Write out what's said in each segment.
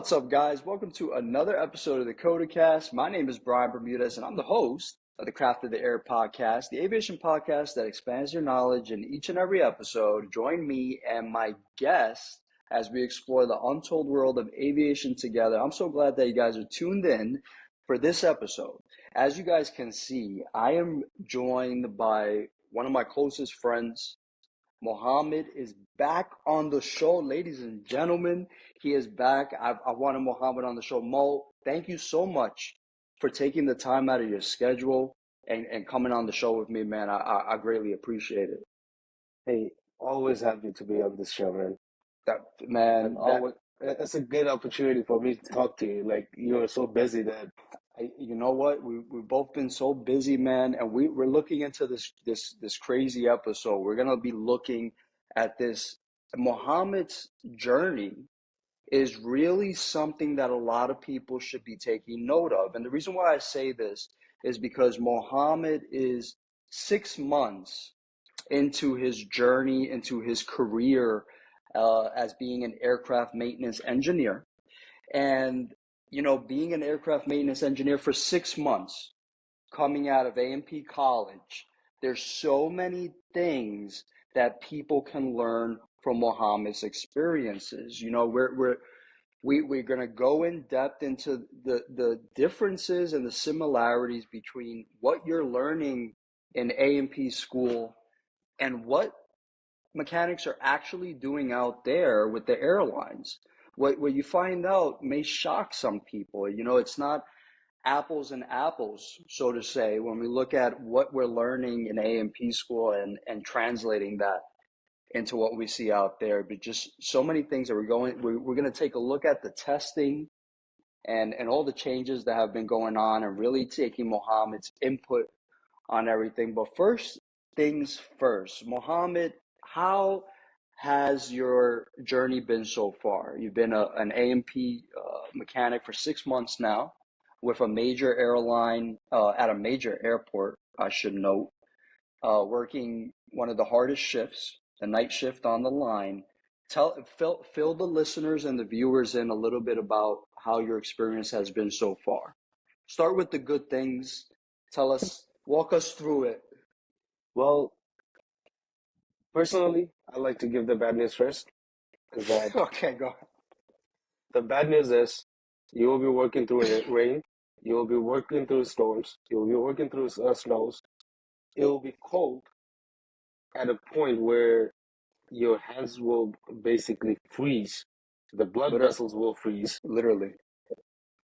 What's up, guys? Welcome to another episode of the COTACast. My name is Brian Bermudez, and I'm the host of the Craft of the Air podcast, the aviation podcast that expands your knowledge in each and every episode. Join me and my guest as we explore the untold world of aviation together. I'm so glad that you guys are tuned in for this episode. As you guys can see, I am joined by one of my closest friends. Mohammed is back on the show, ladies and gentlemen. He is back. I wanted Mohammed on the show. Mo, thank you so much for taking the time out of your schedule and coming on the show with me, man. I greatly appreciate it. Hey, always happy to be on this show, man. That man, And always, it's a good opportunity for me to talk to you. Like you are so busy that you know what? We've both been so busy, man, and we're looking into this crazy episode. We're gonna be looking at this Mohammed's journey is really something that a lot of people should be taking note of. And the reason why I say this is because Mohammed is 6 months into his journey, into his career as being an aircraft maintenance engineer. And, being an aircraft maintenance engineer for 6 months, coming out of A&P college, there's so many things that people can learn from Mohammed's experiences. We're going to go in depth into the differences and the similarities between what you're learning in A&P school and what mechanics are actually doing out there with the airlines. What you find out may shock some people. It's not apples and apples, so to say, when we look at what we're learning in A&P school and translating that into what we see out there. But just so many things that we're going to take a look at the testing and all the changes that have been going on and really taking Mohammed's input on everything. But first things first, Mohammed, how has your journey been so far? You've been an A&P mechanic for 6 months now with a major airline at a major airport, I should note, working one of the hardest shifts, the night shift on the line. Fill the listeners and the viewers in a little bit about how your experience has been so far. Start with the good things. Walk us through it. well, personally, I like to give the bad news first. Is that Okay, go ahead. the bad news is you will be working through rain, you will be working through storms, you will be working through snows. It will be cold at a point where your hands will basically freeze. The blood Literally, vessels will freeze, literally.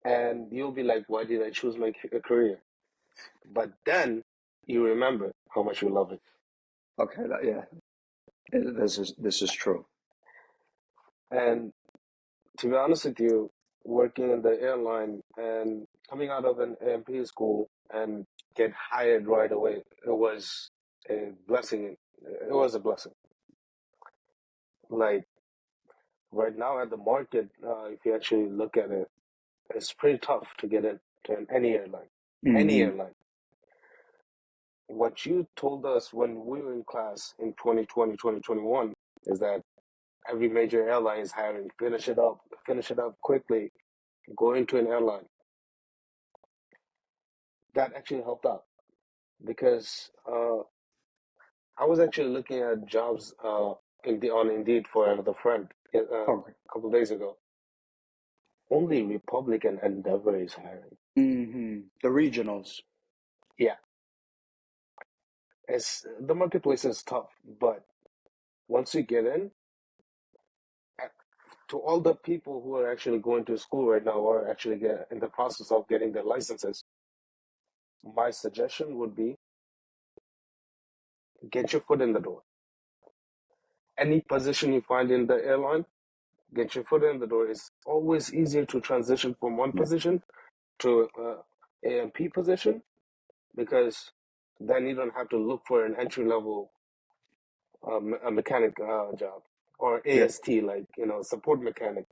and you'll be like, "Why did I choose my career?" But then you remember how much you love it. Okay, yeah, this is true. And to be honest with you, working in the airline and coming out of an AMP school and get hired right away, it was a blessing. It was a blessing. Like right now at the market, if you actually look at it, it's pretty tough to get into any airline. Any Hmm. airline. What you told us when we were in class in 2020, 2021 is that every major airline is hiring. Finish it up quickly, go into an airline. That actually helped out because I was actually looking at jobs on Indeed for another friend Okay. a couple of days ago. Only Republic and Endeavor is hiring. The regionals. Yeah, it's the marketplace is tough, but once you get in, uh, to all the people who are actually going to school right now or actually in the process of getting their licenses, my suggestion would be get your foot in the door. Any position you find in the airline, get your foot in the door. It's always easier to transition from one Yeah. position to AMP position because then you don't have to look for an entry level a mechanic job or Yeah. AST like support mechanic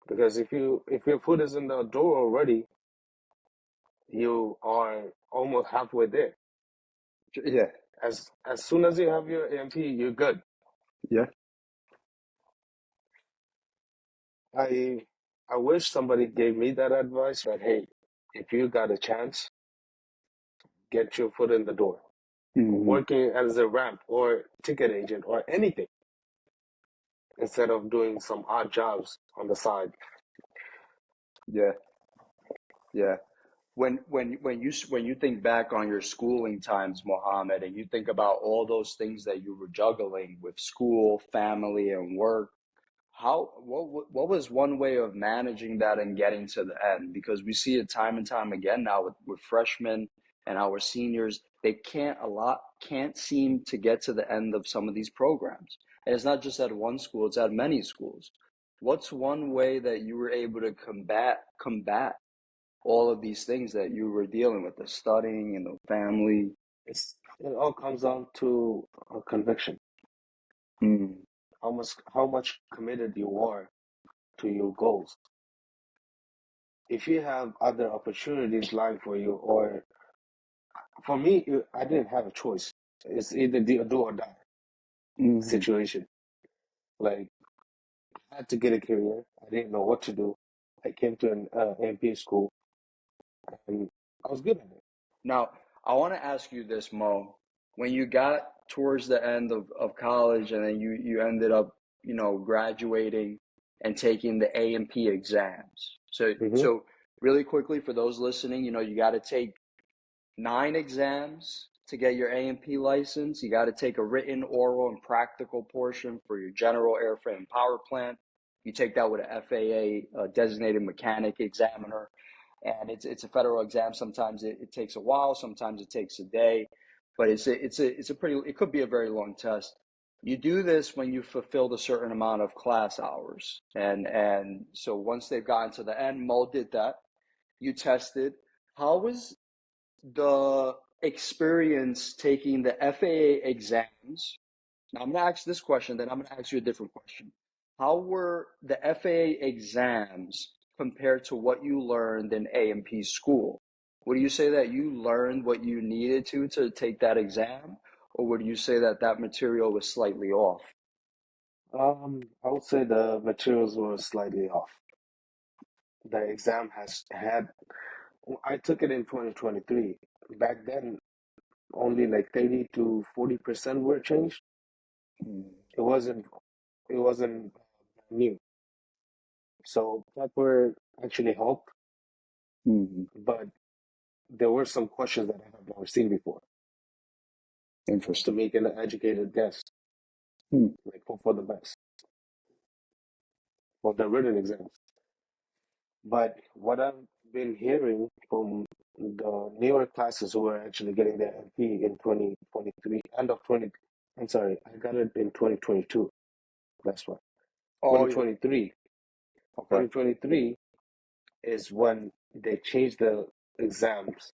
because if your foot is in the door already, you are almost halfway there. Yeah. As soon as you have your AMP, you're good. Yeah. I wish somebody gave me that advice that, hey, if you got a chance, get your foot in the door. Hmm. Working as a ramp or ticket agent or anything instead of doing some odd jobs on the side. Yeah, yeah. When you think back on your schooling times, Mohammed, and you think about all those things that you were juggling with school, family, and work, what was one way of managing that and getting to the end? Because we see it time and time again now with freshmen and our seniors, they can't seem to get to the end of some of these programs. And it's not just at one school, it's at many schools. What's one way that you were able to combat all of these things that you were dealing with, the studying and the family? It all comes down to a conviction. Mm, How much committed you are to your goals. If you have other opportunities lying for you, or for me, I didn't have a choice. It's either do or die hmm. situation. Like, I had to get a career. I didn't know what to do. I came to an MP school, and I was good at it. Now, I want to ask you this, Mo. When you got towards the end of college and then you ended up, graduating and taking the A and P exams. So Hmm. so really quickly for those listening, you got to take 9 exams to get your A&P license. You got to take a written, oral, and practical portion for your general airframe and power plant. You take that with a FAA designated mechanic examiner, and it's a federal exam. Sometimes it takes a while, sometimes it takes a day, but it could be a very long test. You do this when you fulfilled a certain amount of class hours, and so once they've gotten to the end, Mo did that. You tested. How was the experience taking the FAA exams? Now I'm going to ask this question, then I'm going to ask you a different question. How were the FAA exams compared to what you learned in A&P school? Would you say that you learned what you needed to take that exam, or would you say that that material was slightly off? I would say the materials were slightly off. The exam has had, I took it in 2023. Back then, only like 30 to 40% were changed. It wasn't, it wasn't new. So that were actually helped, Mm-hmm. but there were some questions that I have never seen before. I had to Interesting. make an educated guess, Hmm. like hope for the best for the written exams. But what I've been hearing from the newer classes who are actually getting their MP in 2023, end of 20, I'm sorry, I got it in 2022. That's why. Oh, yeah. 2023. Okay. 2023 is when they changed the exams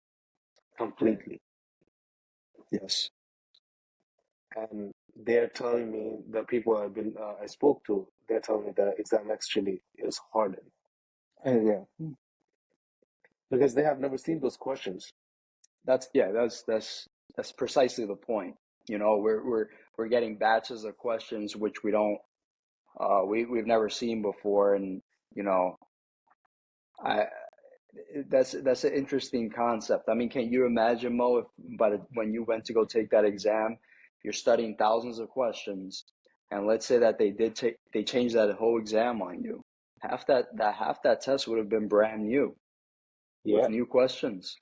completely. Yes. And they're telling me, the people I spoke to, they're telling me the exam actually is hardened Yeah. because they have never seen those questions. That's precisely the point. We're getting batches of questions which we've never seen before, and you know I that's an interesting concept. I mean, can you imagine, Mo, if when you went to go take that exam, you're studying thousands of questions, and let's say that they changed that whole exam on you. Half that test would have been brand new with Yeah, new questions.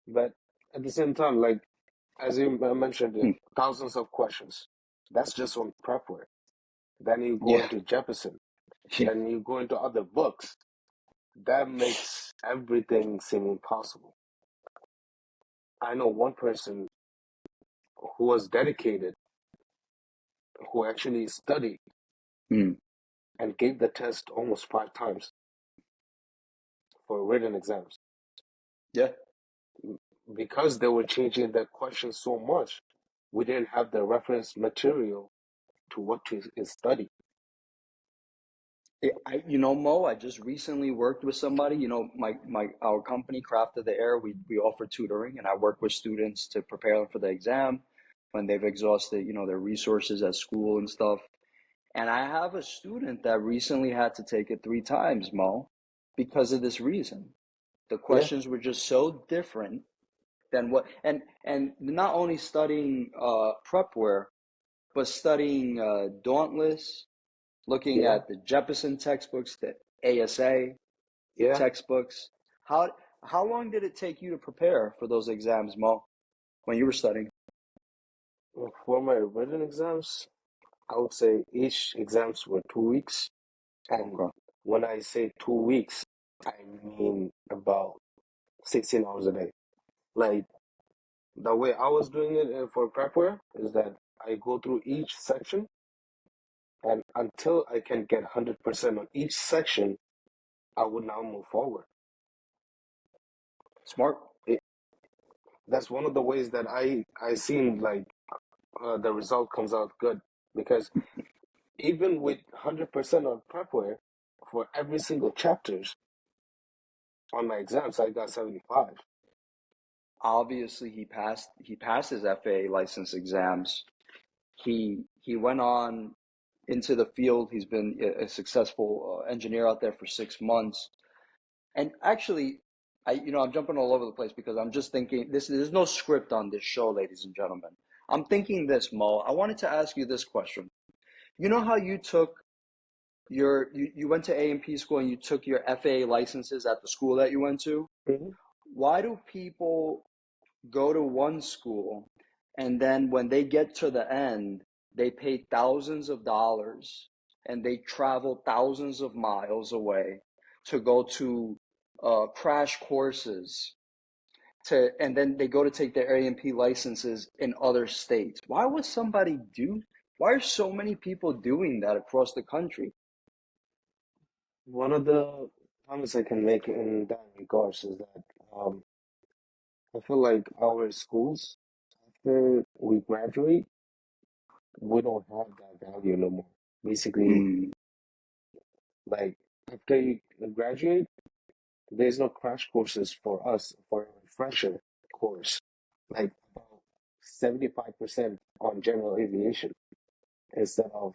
but at the same time, like as you mentioned, Hmm. thousands of questions. That's just on prep work. Then you go Yeah. into Jefferson. Yeah. Then you go into other books. That makes everything seem impossible. I know one person who was dedicated, who actually studied Hmm. and gave the test almost 5 times for written exams Yeah. because they were changing the questions so much. We didn't have the reference material to what to study. Mo, I just recently worked with somebody. Our company, Craft of the Air, we offer tutoring, and I work with students to prepare them for the exam when they've exhausted, their resources at school and stuff. And I have a student that recently had to take it 3 times, Mo, because of this reason. The Yeah, questions were just so different than what, and not only studying prepware, but studying Dauntless, looking yeah, at the Jefferson textbooks, the ASA yeah. textbooks. How how long did it take you to prepare for those exams, Mo, when you were studying? For my written exams, I would say each exams were 2 weeks. And Okay, when I say 2 weeks, I mean about 16 hours a day. Like the way I was doing it for prepware is that I go through each section, and until I can get 100% on each section, I would now move forward. smart. It, that's one of the ways that I seen like the result comes out good, because even with 100% on prepware for every single chapters on my exams, I got 75. Obviously, he passed his FAA license exams. He went on into the field. He's been a successful engineer out there for 6 months. And actually, I'm jumping all over the place because I'm just thinking this. There's no script on this show, ladies and gentlemen. I'm thinking this, Mo. I wanted to ask you this question. You know how you took you went to A&P school and you took your FAA licenses at the school that you went to? Mhm. Why do people go to one school and then when they get to the end, they pay thousands of dollars and they travel thousands of miles away to go to crash courses and then they go to take their A&P licenses in other states? Why would somebody do? Why are so many people doing that across the country? One of the comments I can make in that regards is that I feel like our schools, after we graduate, we don't have that value no more. Basically, Mm, like after you graduate, there's no crash courses for us for a refresher course. Like about 75% on general aviation, instead of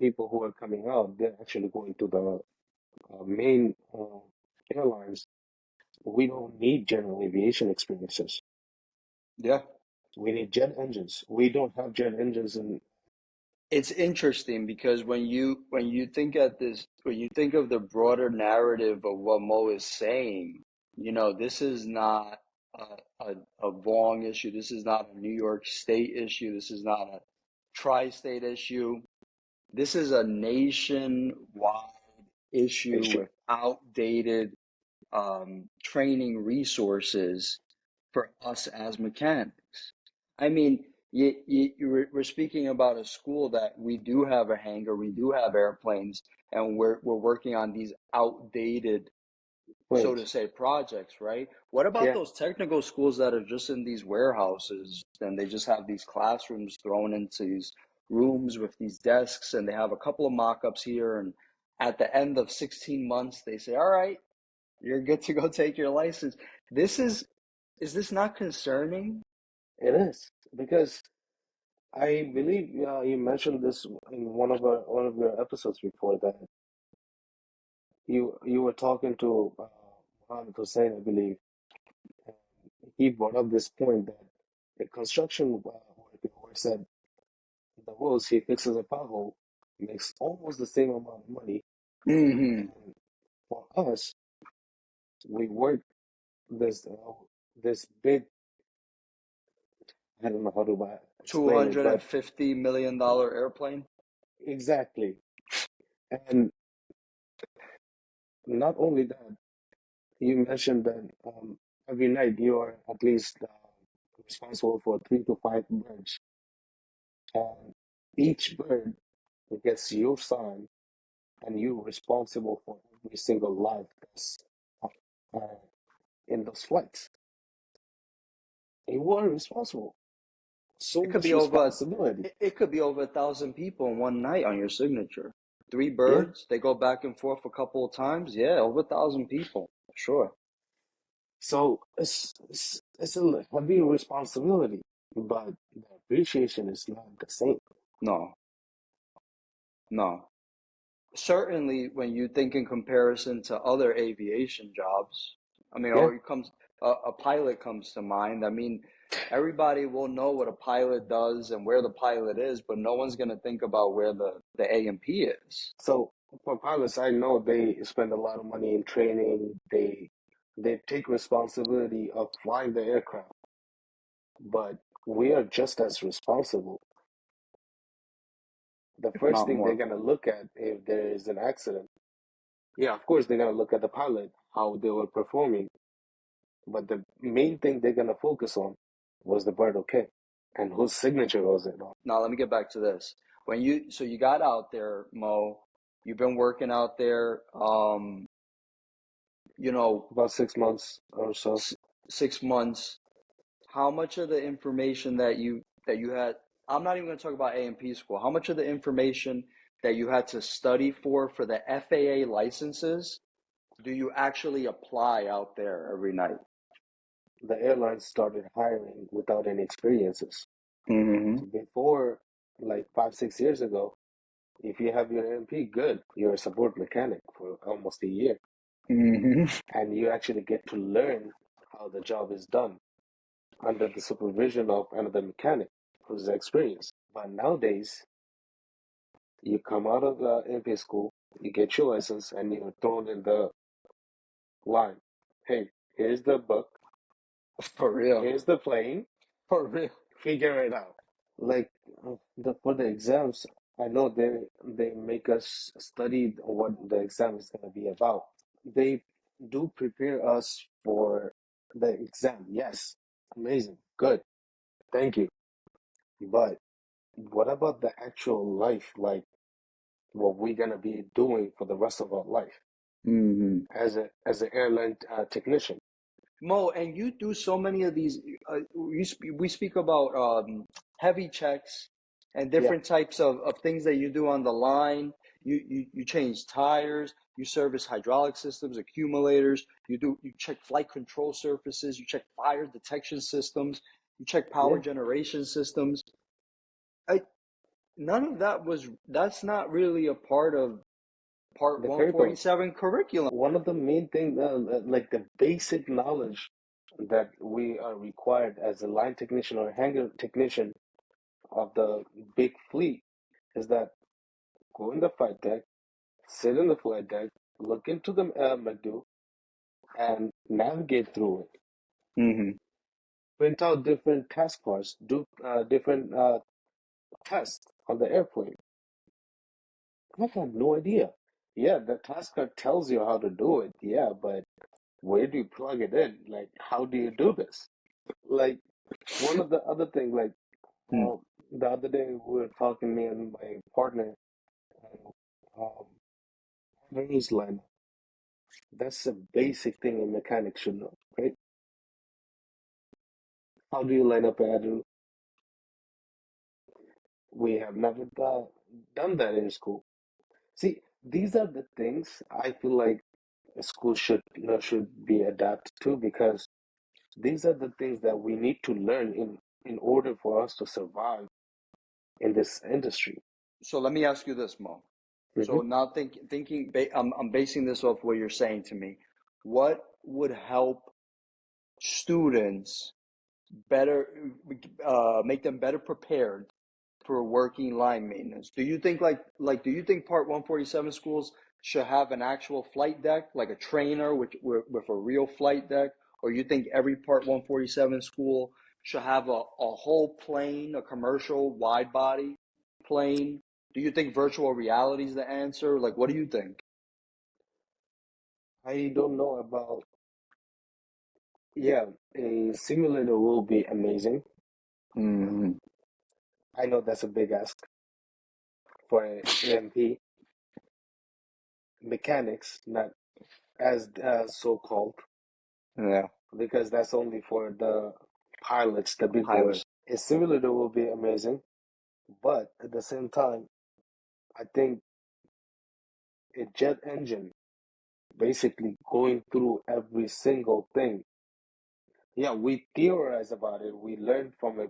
people who are coming out, they're actually going to the main airlines. We don't need general aviation experiences. yeah. We need jet engines. We don't have jet engines in. It's interesting because when you think at this when you think of the broader narrative of what Mo is saying, this is not a, a, a Vaughn issue. This is not a New York State issue. This is not a tri-state issue. This is a nationwide issue issue. with outdated training resources for us as mechanics. I mean, we're speaking about a school that we do have a hangar, we do have airplanes, and we're working on these outdated, so to Planes. say, projects, right? What about Yeah, those technical schools that are just in these warehouses and they just have these classrooms thrown into these rooms with these desks and they have a couple of mock-ups here and at the end of 16 months they say, all right, you're good to go take your license. This is this not concerning? it is, because I believe you mentioned this in one of your episodes before, that you were talking to Mohammed Hussein, I believe, and he brought up this point that a construction worker works at the roads, he fixes a pothole, makes almost the same amount of money, Hmm. and for us, we work this big. I don't know how to explain it, but $250 million airplane. exactly. And not only that, you mentioned that every night you are at least responsible for 3 to 5 birds, and each bird gets your sign, and you're responsible for every single life that's uh, uh, in those flights. You are responsible. So It could be much over responsibility. it could be over 1,000 people in one night on your signature. Three Yeah. birds, they go back and forth a couple of times. Yeah, over 1,000 people. Sure. So it's a heavy responsibility, but the appreciation is not the same. No. No. Certainly, when you think in comparison to other aviation jobs, I mean, Yeah. or it comes a pilot comes to mind. I mean, everybody will know what a pilot does and where the pilot is, but no one's going to think about where the A&P is. So for pilots, I know they spend a lot of money in training. They take responsibility of flying the aircraft, but we are just as responsible. The If first not thing they're more. gonna look at if there is an accident, yeah, of course they're gonna look at the pilot, how they were performing, but the main thing they're gonna focus on was the bird okay, and whose signature was it on? Now, let me get back to this. So you got out there, Mo, you've been working out there, you know, About 6 months or so. 6 months. How much of the information that you had, I'm not even going to talk about A&P school. How much of the information that you had to study for the FAA licenses do you actually apply out there every night? The airlines started hiring without any experiences. Mm-hmm. So before, like 5, 6 years ago, if you have your MP, good, you're a support mechanic for almost a year, Mm-hmm. and you actually get to learn how the job is done under the supervision of another mechanic who's experienced. But nowadays, you come out of the MP school, you get your license, and you're thrown in the line. Hey, here's the book, For real. here's the plane, For real. figure it out. Like for the exams, I know they make us study what the exam is going to be about. They do prepare us for the exam. Yes, amazing, good, thank you. But what about the actual life? Like what we're gonna be doing for the rest of our life Mm-hmm. as an airline technician? Mo, and you do so many of these. We speak about heavy checks and Yeah, different types of things that you do on the line. You change tires. You service hydraulic systems, accumulators. You check flight control surfaces. You check fire detection systems. You check power yeah. generation systems. I, none of that was. That's not really a part of Part The curriculum. 147 curriculum. One of the main things, like the basic knowledge that we are required as a line technician or hangar technician of the big fleet, is that go in the flight deck, sit in the flight deck, look into the McDo, and navigate through it. Mm-hmm. Print out different task bars, do different tests on the airplane. I had no idea. Yeah, the task card tells you how to do it. Yeah, but where do you plug it in? Like, how do you do this? Like, one of the other thing, like, the other day we were talking, me and my partner, um, hose line. That's a basic thing a mechanic should know, right? How do you line up an adder? We have never done that in school. See, these are the things I feel like school should be adapted to, because these are the things that we need to learn in order for us to survive in this industry. So let me ask you this, Mo. Hmm. So now I'm basing this off what you're saying to me. What would help students better, make them better prepared for working line maintenance? Do you think do you think Part 147 schools should have an actual flight deck, like a trainer with a real flight deck, or you think every Part 147 school should have a whole plane, a commercial wide body plane? Do you think virtual reality is the answer? Like, what do you think? I don't know about, yeah, a simulator will be amazing. Mm-hmm. I know that's a big ask for a AMP mechanics, not as so-called, Yeah, because that's only for the pilots, the big pilot. boys. A simulator will be amazing, but at the same time, I think a jet engine basically going through every single thing. Yeah, we theorize about it. We learn from a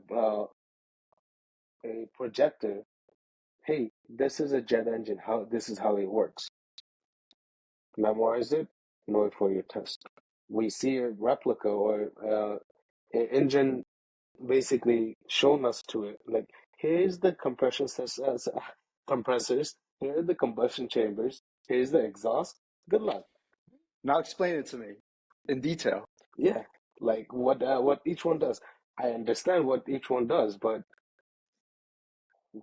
projector. hey, this is a jet engine. This is how it works. Memorize it, know it for your test. We see a replica or an engine basically shown us to it. Like, here's the compressors, here are the combustion chambers, here's the exhaust. Good luck. Now explain it to me in detail. Yeah, like what each one does. I understand what each one does, but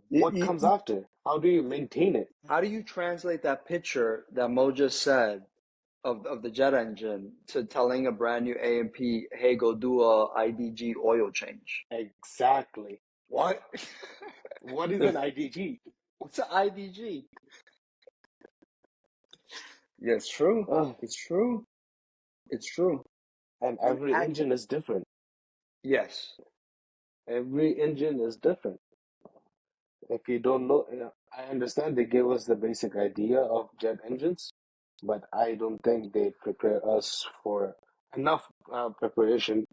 what comes after? How do you maintain it? How do you translate that picture that Mo just said of the jet engine to telling a brand new A&P, hey, go do a IDG oil change? Exactly. What? What is an IDG? What's an IDG? Yeah, it's true. Uh, It's true. It's true. and And every engine is different. yes. Every engine is different. If you don't know, I understand they gave us the basic idea of jet engines, but I don't think they prepare us for enough preparation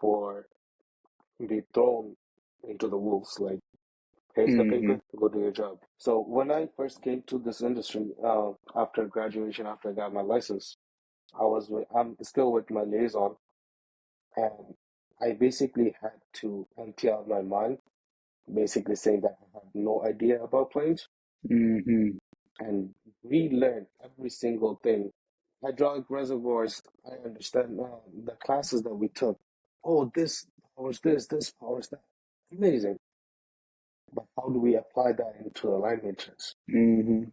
for be thrown into the wolves. Like, here's the Mm-hmm. paper, go do your job. So when I first came to this industry, after graduation, after I got my license, I'm still with my liaison, and I basically had to empty out my mind, basically saying that I have no idea about planes, Mm-hmm. and relearn every single thing. Hydraulic reservoirs, I understand the classes that we took. Oh, this powers this, this powers that. Amazing. But how do we apply that into the line maintenance? Mm-hmm.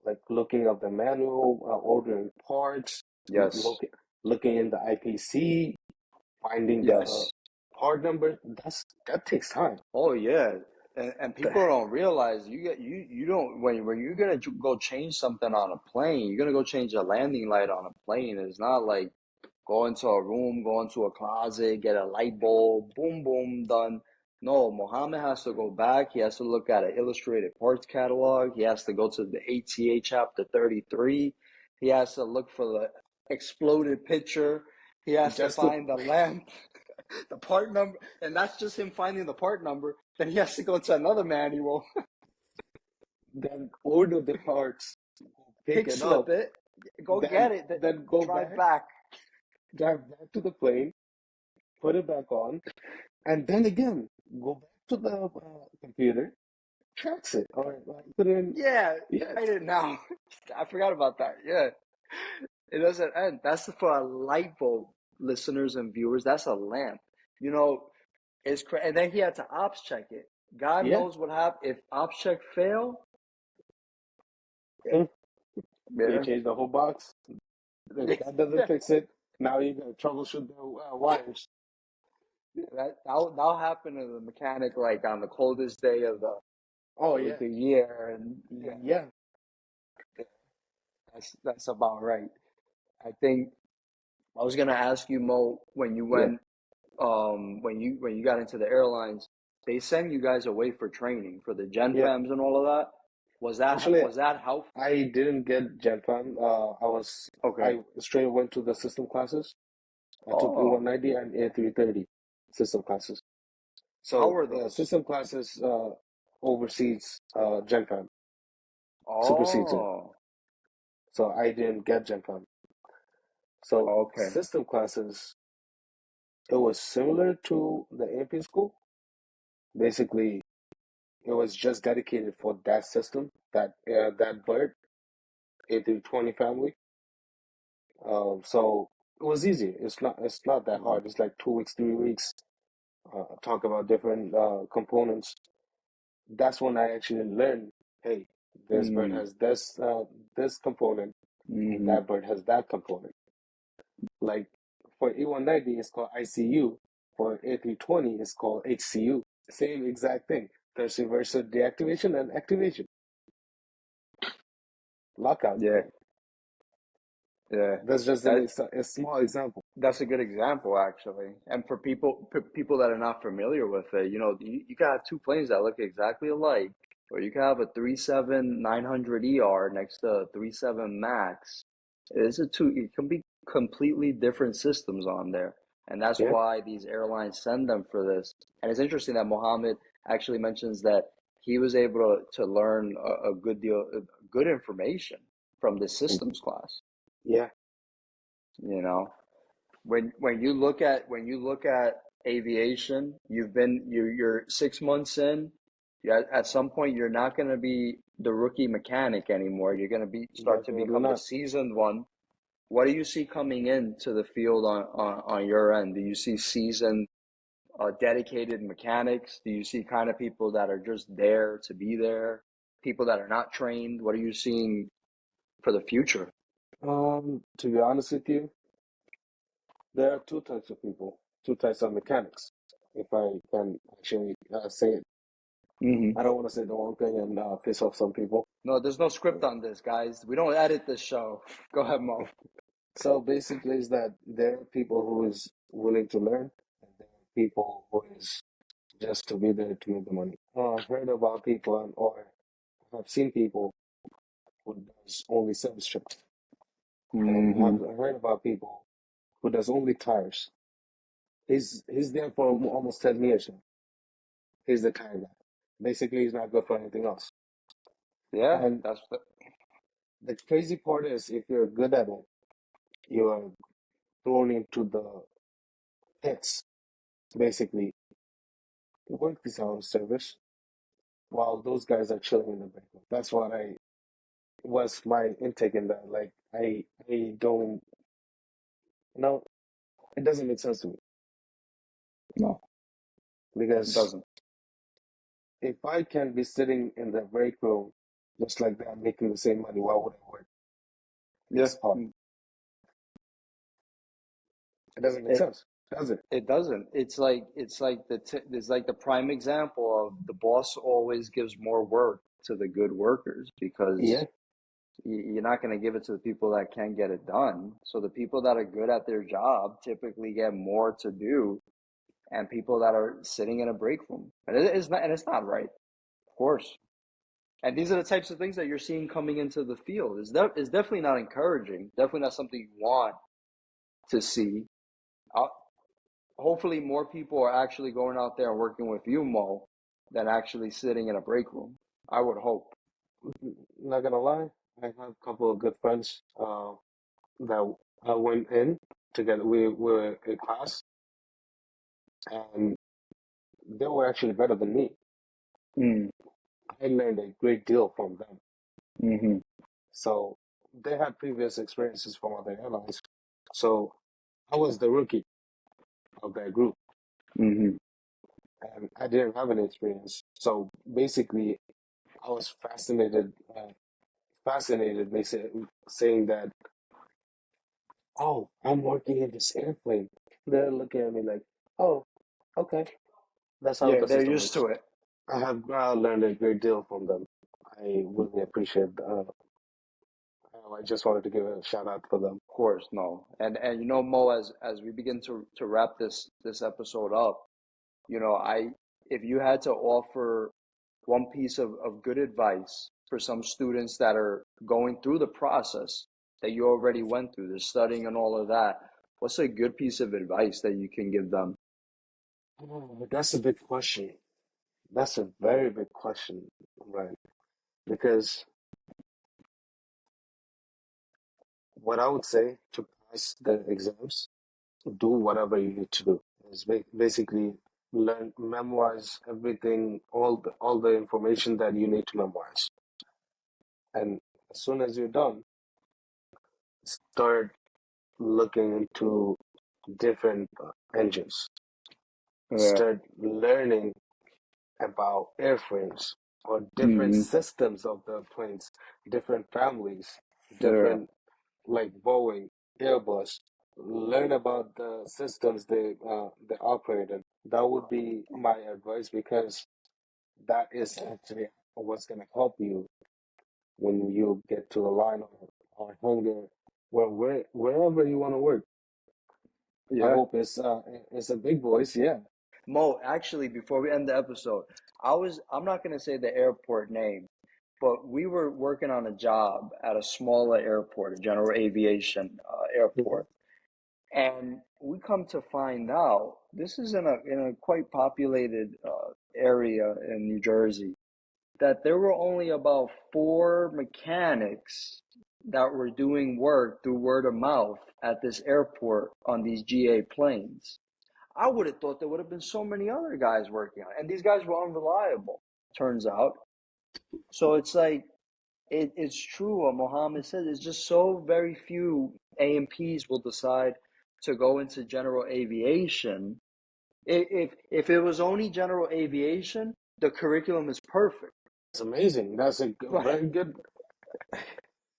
Like looking up the manual, ordering parts, Yes. looking in the IPC, finding the Yes. part number. That takes time. Oh yeah, and The- people don't realize you don't when you're gonna go change something on a plane, you're gonna go change a landing light on a plane. It's not like go into a room, go into a closet, get a light bulb, boom boom done. No, Mohammed has to go back. He has to look at an illustrated parts catalog. He has to go to the ATA chapter 33. He has to look for the exploded picture. He has to just to find the lamp, the part number, and that's just him finding the part number. Then he has to go to another manual, then order the parts, pick pick it slip up, it, go then get it, then go drive back, back. drive back to the plane, put it back on, and then again go back to the computer, tracks it, or put it in. Yeah, Yeah, write it now. I forgot about that. Yeah, it doesn't end. That's for a light bulb, listeners and viewers. That's a lamp. You know, and then he had to ops check it. God yeah. knows what happened. If ops check fail, Mm. They yeah, changed the whole box. If that doesn't yeah, fix it, now you gotta troubleshoot the wires. that'll happen to the mechanic like on the coldest day of Oh yeah, the year, and yeah, yeah, that's about right. I think I was gonna ask you, Mo, when you yeah, went, when you got into the airlines, they send you guys away for training for the Gen yeah. Fams and all of that. Actually, Was that helpful? I didn't get Gen Fan. Okay. I straight went to the system classes. I took Oh, E190 and A330 system classes. how So were those? system classes oversees Gen Fan, supersedes it. Oh, So I didn't get Gen Fan. So okay. system classes, it was similar to the AP school. Basically, it was just dedicated for that system, that bird, A320 family. So it was easy. It's not that hard. It's like 2 weeks, 3 weeks. Talk about different components. That's when I actually learned. Hey, this bird Mm, has this component, and mm-hmm. that bird has that component. Like for E190, it's called ICU. For A320, it's called HCU. Same exact thing. There's reverser deactivation and activation. Lockout. Yeah, yeah. That's just That a small example. That's a good example, actually. And for people that are not familiar with it, you can have two planes that look exactly alike, or you can have a 37-900 ER next to a 37 Max. It can be completely different systems on there, and that's Yeah. why these airlines send them for this. And it's interesting that Mohammed actually mentions that he was able to learn a good deal, good information from the systems class. Yeah. You know, when you look at aviation, you're 6 months in. At some point, you're not going to be the rookie mechanic anymore. You're going to start to Definitely become the not. seasoned one. What do you see coming into the field on your end? Do you see seasoned, dedicated mechanics? Do you see kind of people that are just there to be there? People that are not trained? What are you seeing for the future? To be honest with you, there are two types of people, two types of mechanics, if I can actually say it. Hmm. I don't want to say the wrong thing and piss off some people. No, there's no script on this, guys. We don't edit this show. Go ahead, Mo. So basically, is that there are people who is willing to learn, and there are people who is just to be there to make the money. I've heard about people, or I've seen people who does only service trips, and Hmm. have heard about people who does only tires. He's there for almost 10 years now. He's the tire guy. Basically, he's not good for anything else. Yeah, And that's the, the crazy part is, if you're good at it, you are thrown into the pits, basically, to work this out of service while those guys are chilling in the break room. That's what I was my intake in that. Like, I don't, it doesn't make sense to me, no, it because doesn't. if I can be sitting in the break room just like that, making the same money, why would I work Yeah, this hard? It doesn't make it sense, does it? it doesn't. It's like the prime example of the boss always gives more work to the good workers Yeah. because you're not going to give it to the people that can get it done. So the people that are good at their job typically get more to do, and people that are sitting in a break room, and it's not right, of course. And these are the types of things that you're seeing coming into the field. Is definitely not encouraging. Definitely not something you want to see. Uh, Hopefully, more people are actually going out there and working with you, Mo, than actually sitting in a break room. I would hope. Not gonna lie, I have a couple of good friends that I went in together. We were in class, and they were actually better than me. Mm, I learned a great deal from them. mm-hmm, So they had previous experiences from other airlines. So I was the rookie of that group, mm-hmm. and I didn't have any experience. So basically, I was fascinated by saying that, oh, I'm working in this airplane. They're looking at me like, oh, okay, that's how Yeah, the they're system used works. to it. I have learned a great deal from them. I really appreciate. I just wanted to give a shout out for them. Of course, no. And you know, Mo, as we begin to wrap this episode up, I if you had to offer one piece of good advice for some students that are going through the process that you already went through, the studying and all of that, what's a good piece of advice that you can give them? Oh, that's a big question. That's a very big question, right? Because what I would say to pass the exams, do whatever you need to do. Is basically learn, memorize everything, all the information that you need to memorize. And as soon as you're done, start looking into different engines. Yeah. Start learning about airframes or different Mm-hmm. systems of the planes, different families, Yeah. different, like Boeing, Airbus. Learn about the systems they operate in. That would be my advice, because that is actually what's going to help you when you get to a line or hunger, wherever you want to work. I Yeah. hope it's a big voice, yeah. Mo, actually, before we end the episode, I'm not gonna say the airport name, but we were working on a job at a smaller airport, a general aviation Mhm. airport. And we come to find out this is in a quite populated area in New Jersey. that there were only about 4 mechanics that were doing work through word of mouth at this airport on these GA planes. I would have thought there would have been so many other guys working on it, and these guys were unreliable, turns out. So it's like it's true what Mohammed said. It's just so very few A&Ps will decide to go into general aviation. If it was only general aviation, the curriculum is perfect. It's amazing. That's a Right. very good.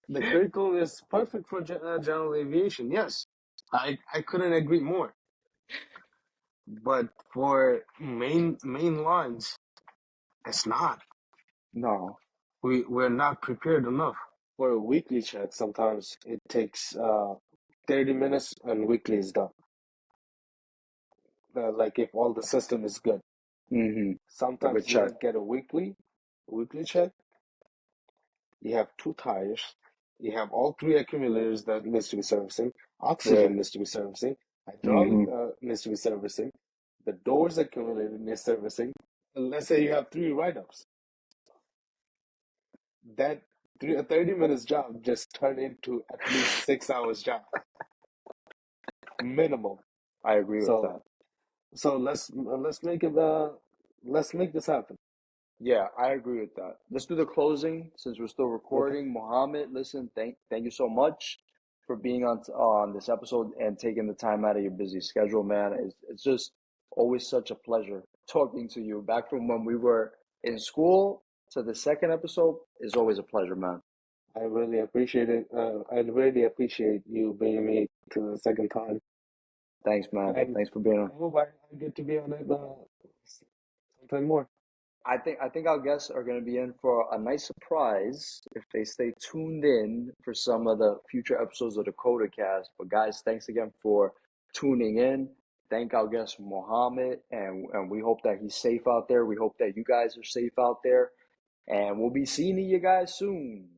The curriculum is perfect for general aviation. Yes, I couldn't agree more. But for main lines, it's not. No. We're not prepared enough. For a weekly check, sometimes it takes 30 minutes and weekly is done. Like if all the system is good. Mm-hmm. Of a Sometimes check. you get a weekly check. You have two tires. You have all three accumulators that needs to be servicing. Yeah. Oxygen needs to be servicing. Hydraulic Mm-hmm. needs to be servicing. The doors accumulator needs servicing. And let's say you have three write-ups. That 30 minutes job just turned into at least 6 hours job minimum. I agree with So that. so let's make this happen. Yeah, I agree with that. Let's do the closing since we're still Okay. recording. Mohammed, listen, thank you so much for being on this episode and taking the time out of your busy schedule, man. It's just always such a pleasure talking to you. Back from when we were in school to the second episode is always a pleasure, man. I really appreciate it. I really appreciate you bringing me to the second time. Thanks, man. And Thanks for being I on. hope I get to be on it sometime more. I think our guests are going to be in for a nice surprise if they stay tuned in for some of the future episodes of the COTACast. But guys, thanks again for tuning in. Thank our guest Mohammed, and we hope that he's safe out there. We hope that you guys are safe out there, and we'll be seeing you guys soon.